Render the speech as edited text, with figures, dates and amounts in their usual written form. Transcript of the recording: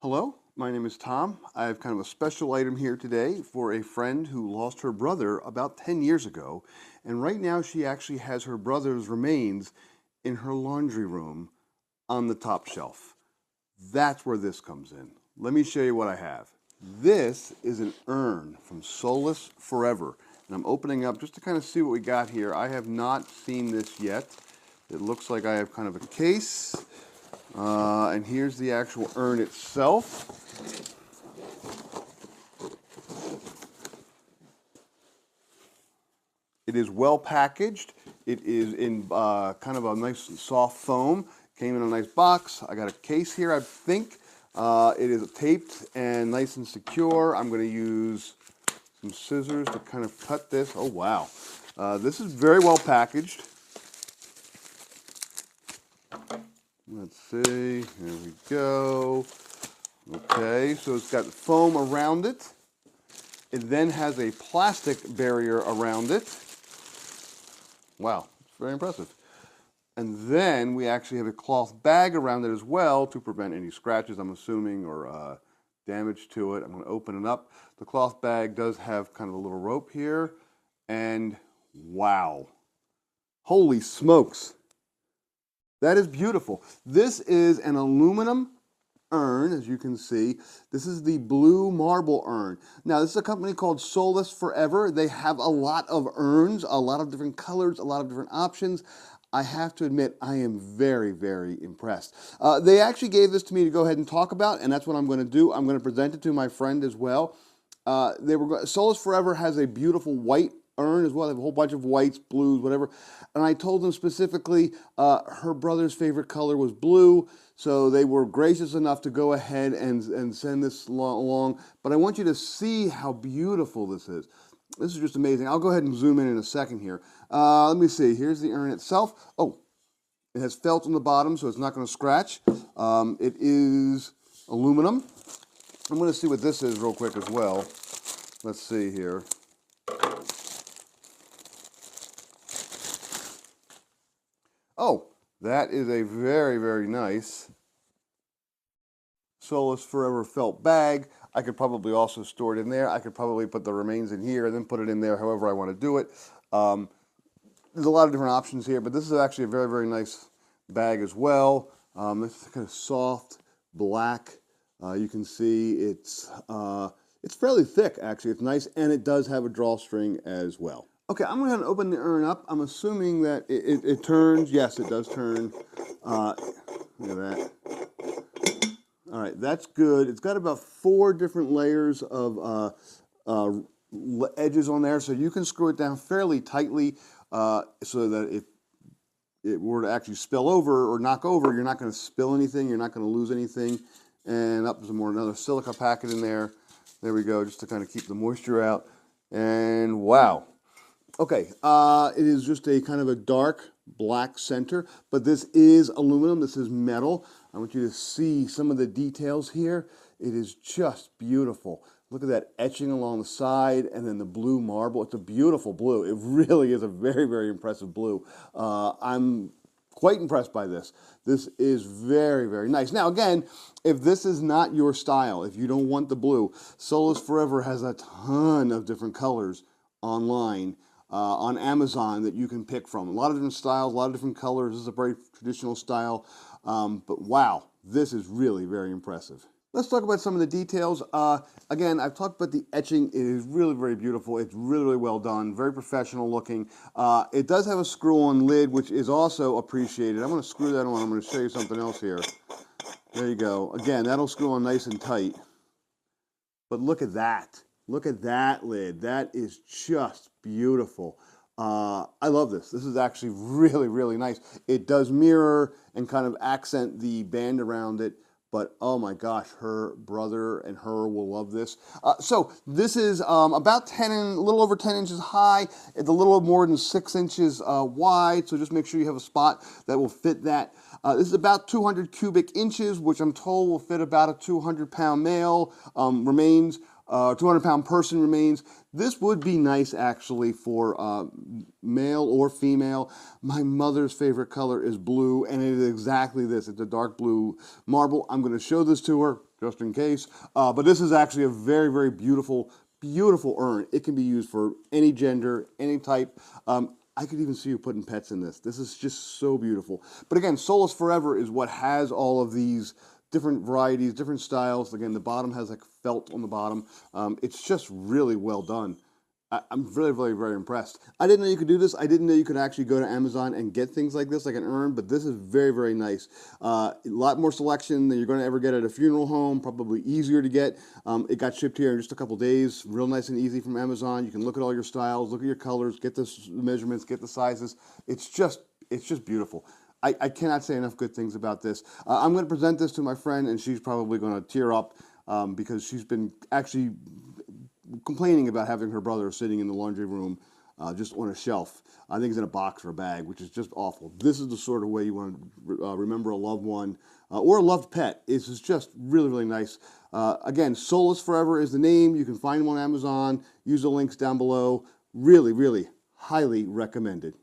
Hello, my name is Tom. I have kind of a special item here today for a friend who lost her brother about 10 years ago. And right now she actually has her brother's remains in her laundry room on the top shelf. That's where this comes in. Let me show you what I have. This is an urn from Solace Forever. And I'm opening up just to kind of see what we got here. I have not seen this yet. It looks like I have kind of a case. And here's the actual urn itself. It is well packaged. It is in kind of a nice soft foam. Came in a nice box. I got a case here, I think. It is taped and nice and secure. I'm going to use some scissors to kind of cut this. Oh, wow. This is very well packaged. Let's see. Here we go. Okay, so it's got foam around it. It then has a plastic barrier around it. Wow, it's very impressive. And then we actually have a cloth bag around it as well to prevent any scratches, I'm assuming, or damage to it. I'm going to open it up. The cloth bag does have kind of a little rope here. And wow. Holy smokes. That is beautiful. This is an aluminum urn, as you can see. This is the blue marble urn. Now, this is a company called Solace Forever. They have a lot of urns, a lot of different colors, a lot of different options. I have to admit, I am very, very impressed. They actually gave this to me to go ahead and talk about, and that's what I'm going to do. I'm going to present it to my friend as well. Solace Forever has a beautiful white urn as well. They have a whole bunch of whites, blues, whatever. And I told them specifically her brother's favorite color was blue, so they were gracious enough to go ahead and send this along. But I want you to see how beautiful this is. This is just amazing. I'll go ahead and zoom in a second here. Let me see. Here's the urn itself. Oh, it has felt on the bottom, so it's not going to scratch. It is aluminum. I'm going to see what this is real quick as well. Let's see here. Oh, that is a very, very nice Solace Forever felt bag. I could probably also store it in there. I could probably put the remains in here and then put it in there however I want to do it. There's a lot of different options here, but this is actually a very, very nice bag as well. It's kind of soft, black. You can see it's fairly thick, actually. It's nice, and it does have a drawstring as well. Okay, I'm going to open the urn up. I'm assuming that it turns. Yes, it does turn. Look at that. All right, that's good. It's got about 4 different layers of edges on there, so you can screw it down fairly tightly so that if it were to actually spill over or knock over, you're not going to spill anything. You're not going to lose anything. And up some more, another silica packet in there. There we go, just to kind of keep the moisture out. And wow. Okay, it is just a kind of a dark black center, but this is aluminum, this is metal. I want you to see some of the details here. It is just beautiful. Look at that etching along the side and then the blue marble. It's a beautiful blue. It really is a very, very impressive blue. I'm quite impressed by this. This is very, very nice. Now, again, if this is not your style, if you don't want the blue, Solace Forever has a ton of different colors online. On Amazon that you can pick from. A lot of different styles, a lot of different colors. This is a very traditional style, but wow, this is really very impressive. Let's talk about some of the details. Again, I've talked about the etching. It is really very beautiful. It's really, really well done, very professional looking. It does have a screw-on lid, which is also appreciated. I'm going to screw that on. I'm going to show you something else here. There you go. Again, that'll screw on nice and tight. But look at that. Look at that lid. That is just beautiful. I love this. This is actually really, really nice. It does mirror and kind of accent the band around it, but oh my gosh, her brother and her will love this. So this is about a little over 10 inches high. It's a little more than 6 inches wide, so just make sure you have a spot that will fit that. This is about 200 cubic inches, which I'm told will fit about a 200-pound male remains. 200-pound person remains. This would be nice actually for male or female. My mother's favorite color is blue, and it is exactly this. It's a dark blue marble. I'm going to show this to her. just in case. But this is actually a very, very beautiful, beautiful urn. It can be used for any gender, any type. I could even see you putting pets in this. This is just so beautiful. But again, Solus Forever is what has all of these different varieties, different styles. Again, the bottom has like felt on the bottom. It's just really well done. I'm really, very, very impressed. I didn't know you could do this. I didn't know you could actually go to Amazon and get things like this, like an urn, but this is very, very nice. A lot more selection than you're going to ever get at a funeral home, probably easier to get. It got shipped here in just a couple days, real nice and easy from Amazon. You can look at all your styles, look at your colors, get the measurements, get the sizes. It's just beautiful. I cannot say enough good things about this. I'm going to present this to my friend, and she's probably going to tear up because she's been actually complaining about having her brother sitting in the laundry room just on a shelf. I think it's in a box or a bag, which is just awful. This is the sort of way you want to remember a loved one or a loved pet. It's just really, really nice. Again, Solus Forever is the name. You can find them on Amazon. Use the links down below. Really, really highly recommended.